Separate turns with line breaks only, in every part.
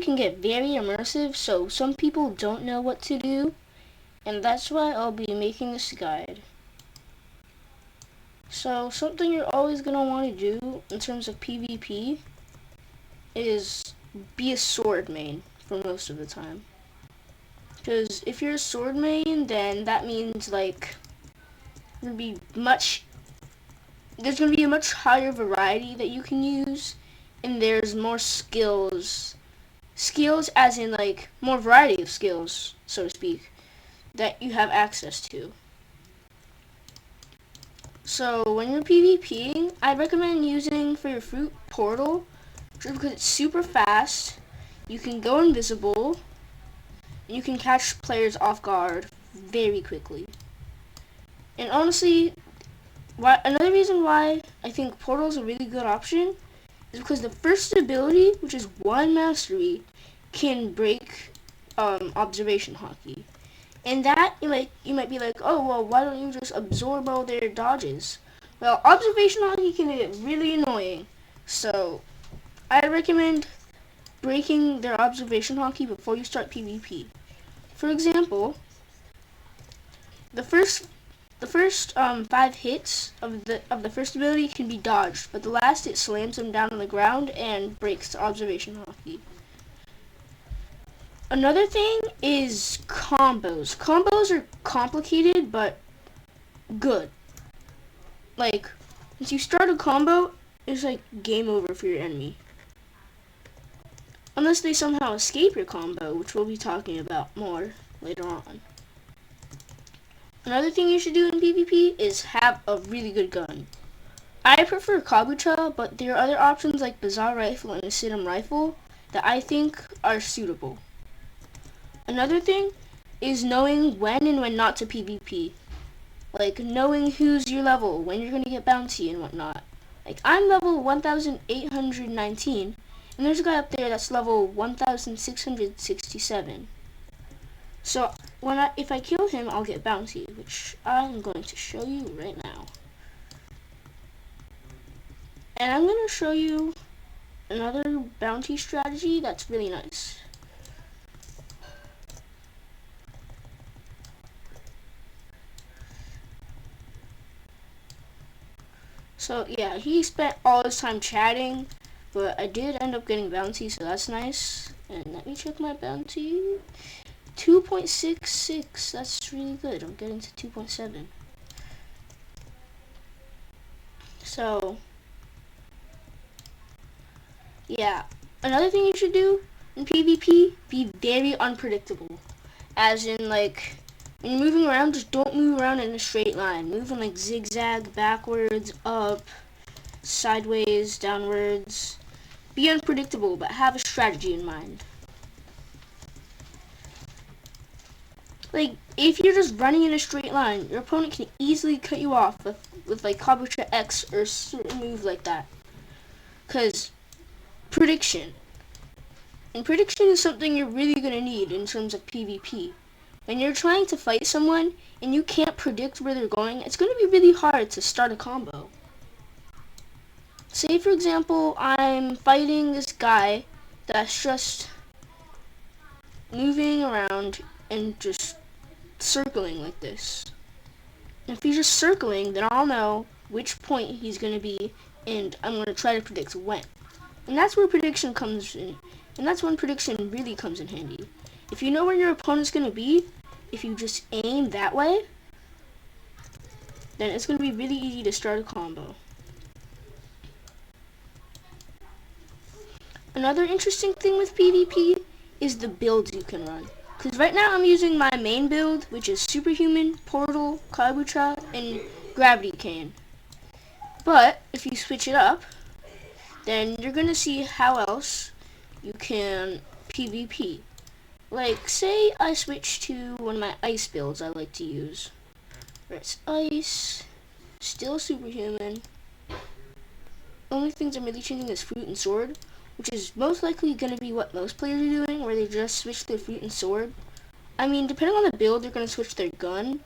can get very immersive, so some people don't know what to do, and that's why I'll be making this guide. So something you're always going to want to do in terms of PvP is be a sword main for most of the time. Because if you're a sword main, then that means like there's going to be a much higher variety that you can use, and there's more skills as in like more variety of skills, so to speak, that you have access to. So when you're PvPing, I'd recommend using for your fruit Portal, just because it's super fast, you can go invisible, and you can catch players off guard very quickly. And honestly, another reason why I think Portal is a really good option is because the first ability, which is 1 mastery, can break observation hockey. And that, you might be like, oh, well, why don't you just absorb all their dodges? Well, observation hockey can get really annoying, so I recommend breaking their observation hockey before you start PvP. For example, the first 5 hits of the first ability can be dodged, but the last it slams them down on the ground and breaks the observation hockey. Another thing is combos. Combos are complicated but good. Like, once you start a combo, it's like game over for your enemy. Unless they somehow escape your combo, which we'll be talking about more later on. Another thing you should do in PvP is have a really good gun. I prefer Kabucha, but there are other options like Bazaar Rifle and Acidum Rifle that I think are suitable. Another thing is knowing when and when not to PvP. Like knowing who's your level, when you're going to get bounty and whatnot. Like I'm level 1819 and there's a guy up there that's level 1667. So if I kill him, I'll get bounty, which I'm going to show you right now. And I'm going to show you another bounty strategy that's really nice. So yeah, he spent all his time chatting, but I did end up getting bounty, so that's nice. And let me check my bounty. 2.66, that's really good. I'm getting to 2.7. So yeah, another thing you should do in PvP, be very unpredictable. As in, like, when you're moving around, just don't move around in a straight line. Move in like zigzag, backwards, up, sideways, downwards. Be unpredictable, but have a strategy in mind. Like, if you're just running in a straight line, your opponent can easily cut you off with like Kabucha X or a certain move like that. Because prediction. And prediction is something you're really going to need in terms of PvP. When you're trying to fight someone and you can't predict where they're going, it's going to be really hard to start a combo. Say, for example, I'm fighting this guy that's just moving around and just circling like this. And if he's just circling, then I'll know which point he's going to be, and I'm going to try to predict when. And that's where prediction comes in. And that's when prediction really comes in handy. If you know where your opponent's going to be, if you just aim that way, then it's going to be really easy to start a combo. Another interesting thing with PvP is the builds you can run. Because right now I'm using my main build, which is Superhuman, Portal, Kabucha, and Gravity Cane. But if you switch it up, then you're going to see how else you can PvP. Like, say I switch to one of my ice builds I like to use. Where it's ice, still Superhuman. Only things I'm really changing is fruit and sword, which is most likely going to be what most players are doing, where they just switch their fruit and sword. I mean, depending on the build, they're going to switch their gun,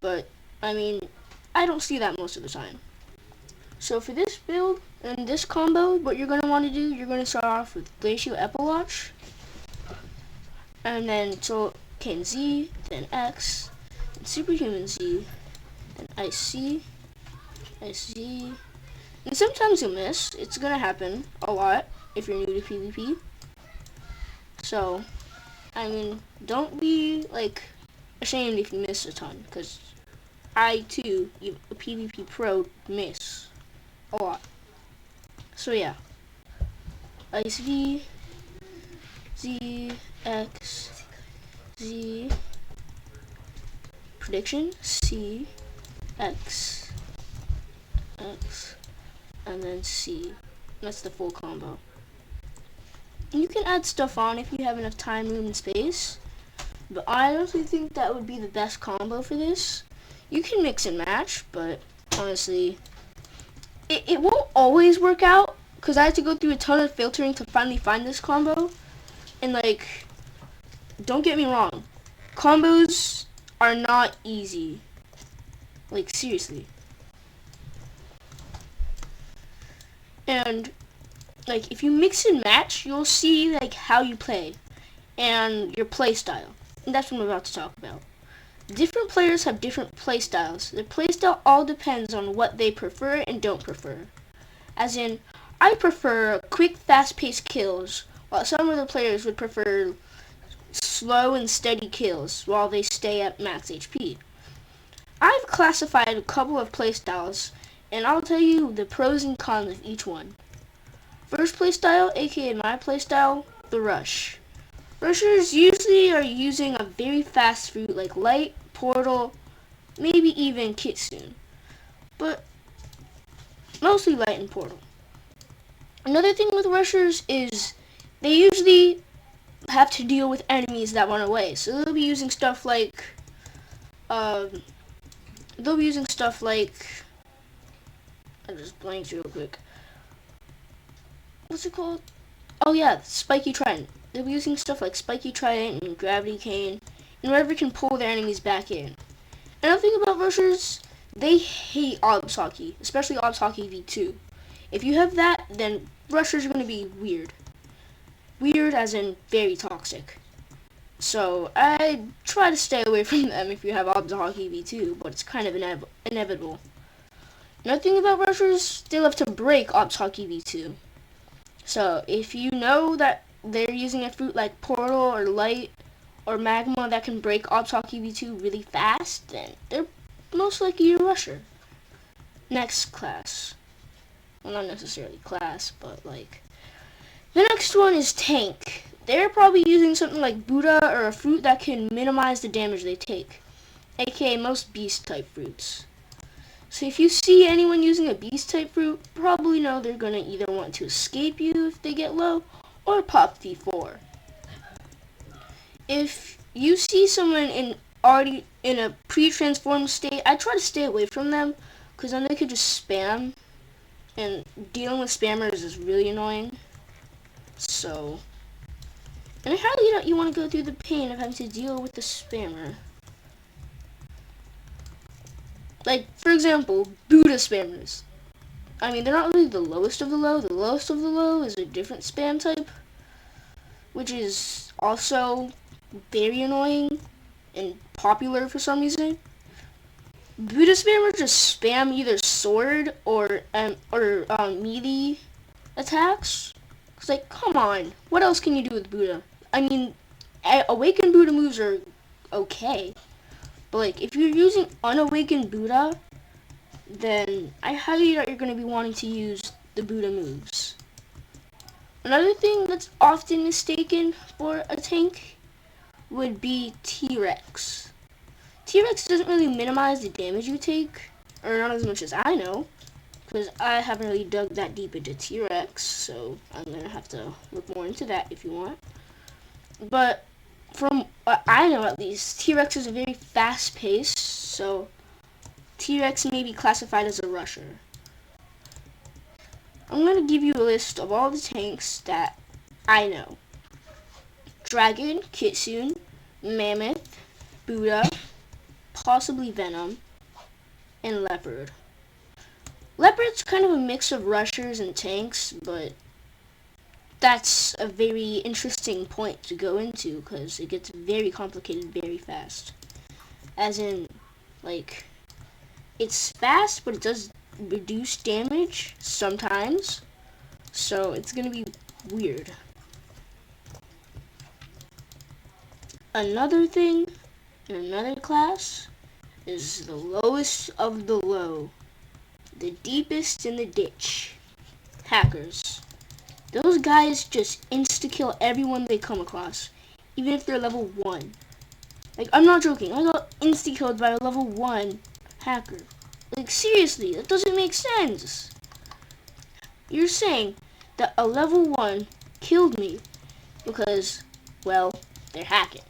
but, I mean, I don't see that most of the time. So for this build and this combo, what you're going to want to do, you're going to start off with Glacial Epilotch. and then so King Z, then X, then Superhuman Z, then IC, IC, and sometimes you'll miss. It's gonna happen a lot if you're new to PvP. So, I mean, don't be like ashamed if you miss a ton, because I too, a PvP pro, miss a lot. So yeah, IC, Z, X, Z, prediction, C, X, X, and then C. That's the full combo. And you can add stuff on if you have enough time, room, and space. But I honestly think that would be the best combo for this. You can mix and match, but honestly, it won't always work out, because I had to go through a ton of filtering to finally find this combo. And like, don't get me wrong, combos are not easy. Like, seriously. And like, if you mix and match, you'll see like how you play and your play style. And that's what I'm about to talk about. Different players have different play styles. Their play style all depends on what they prefer and don't prefer. As in, I prefer quick, fast-paced kills, while some other players would prefer slow and steady kills while they stay at max HP. I've classified a couple of playstyles, and I'll tell you the pros and cons of each one. First playstyle, aka my playstyle, the rush. Rushers usually are using a very fast fruit like Light, Portal, maybe even Kitsune, but mostly Light and Portal. Another thing with rushers is they usually have to deal with enemies that run away, so they'll be using stuff like I just blanked real quick. What's it called? Oh yeah, Spiky Trident. They'll be using stuff like Spiky Trident and Gravity Cane, and whatever can pull their enemies back in. Another thing about rushers, they hate Obs Hockey, especially Obs Hockey V2. If you have that, then rushers are going to be weird. Weird as in very toxic. So I try to stay away from them if you have Obs Hockey V2, but it's kind of inevitable. Another thing about rushers, they love to break Obs Hockey V2. So if you know that they're using a fruit like Portal or Light or Magma that can break Obs Hockey V2 really fast, then they're most likely a rusher. Next class. Well, not necessarily class, but like, the next one is tank. They're probably using something like Buddha or a fruit that can minimize the damage they take, aka most beast type fruits. So if you see anyone using a beast type fruit, probably know they're gonna either want to escape you if they get low, or pop D4. If you see someone already in a pre-transformed state, I try to stay away from them, because then they could just spam, and dealing with spammers is really annoying. So, and I highly doubt you want to go through the pain of having to deal with the spammer. Like, for example, Buddha spammers. I mean, they're not really the lowest of the low. The lowest of the low is a different spam type, which is also very annoying and popular for some reason. Buddha spammers just spam either sword or melee attacks. It's like, come on, what else can you do with Buddha? I mean, awakened Buddha moves are okay, but like, if you're using unawakened Buddha, then I highly doubt you're going to be wanting to use the Buddha moves. Another thing that's often mistaken for a tank would be T-Rex. T-Rex doesn't really minimize the damage you take, or not as much as I know, because I haven't really dug that deep into T-Rex, so I'm going to have to look more into that if you want. But from what I know at least, T-Rex is a very fast pace, so T-Rex may be classified as a rusher. I'm going to give you a list of all the tanks that I know. Dragon, Kitsune, Mammoth, Buddha, possibly Venom, and Leopard. Leopard's kind of a mix of rushers and tanks, but that's a very interesting point to go into because it gets very complicated very fast. As in, like, it's fast, but it does reduce damage sometimes. So it's gonna be weird. Another thing in another class is the lowest of the low. The deepest in the ditch. Hackers. Those guys just insta-kill everyone they come across, even if they're level 1. Like, I'm not joking. I got insta-killed by a level 1 hacker. Like, seriously, that doesn't make sense. You're saying that a level 1 killed me because, well, they're hacking.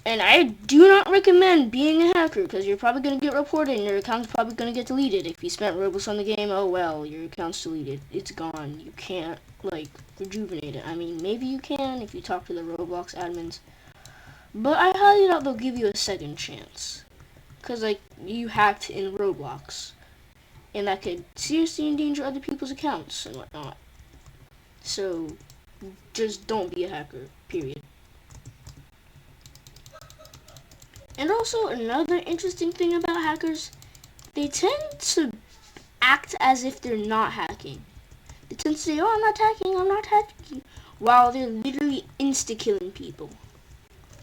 And I do not recommend being a hacker because you're probably going to get reported and your account's probably going to get deleted. If you spent Robux on the game, oh well, your account's deleted. It's gone. You can't, like, rejuvenate it. I mean, maybe you can if you talk to the Roblox admins. But I highly doubt they'll give you a second chance. Because, like, you hacked in Roblox. And that could seriously endanger other people's accounts and whatnot. So, just don't be a hacker, period. And also, another interesting thing about hackers, they tend to act as if they're not hacking. They tend to say, oh, I'm not hacking, while they're literally insta-killing people.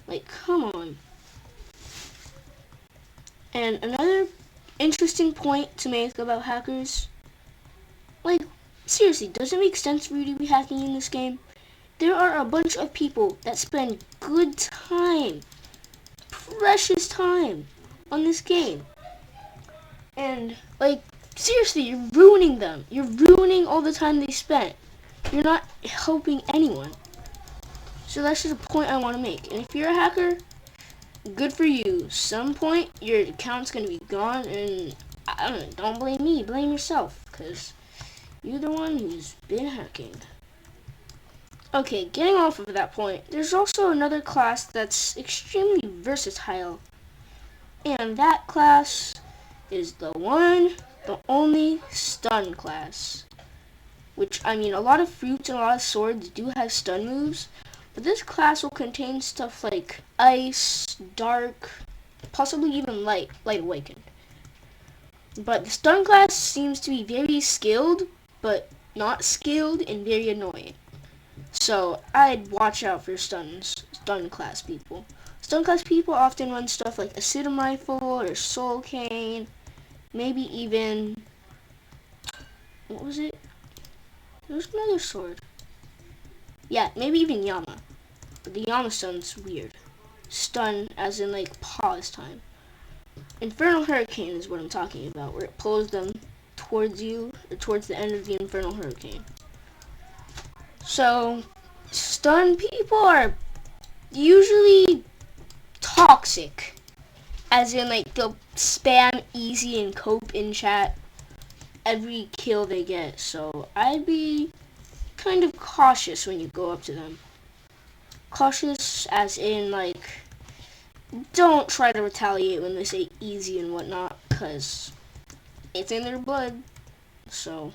Like, come on. And another interesting point to make about hackers, like, seriously, does it make sense for you to be hacking in this game? There are a bunch of people that spend good time, precious time on this game. And, like, seriously, you're ruining them. You're ruining all the time they spent. You're not helping anyone. So that's just a point I want to make. And if you're a hacker, good for you. Some point, your account's going to be gone, and I don't blame me. Blame yourself, because you're the one who's been hacking. Okay, getting off of that point, there's also another class that's extremely versatile. And that class is the one, the only stun class. Which, I mean, a lot of fruits and a lot of swords do have stun moves, but this class will contain stuff like ice, dark, possibly even light awakened. But the stun class seems to be very skilled, but not skilled and very annoying. So I'd watch out for stun class people. Stun class people often run stuff like Acidum Rifle or Soul Cane, maybe even, what was it? There was another sword. Yeah, maybe even Yama. But the Yama stun's weird. Stun as in like pause time. Infernal Hurricane is what I'm talking about, where it pulls them towards you, or towards the end of the Infernal Hurricane. So, stun people are usually toxic. As in, like, they'll spam easy and cope in chat every kill they get. So, I'd be kind of cautious when you go up to them. Cautious as in, like, don't try to retaliate when they say easy and whatnot, because it's in their blood. So,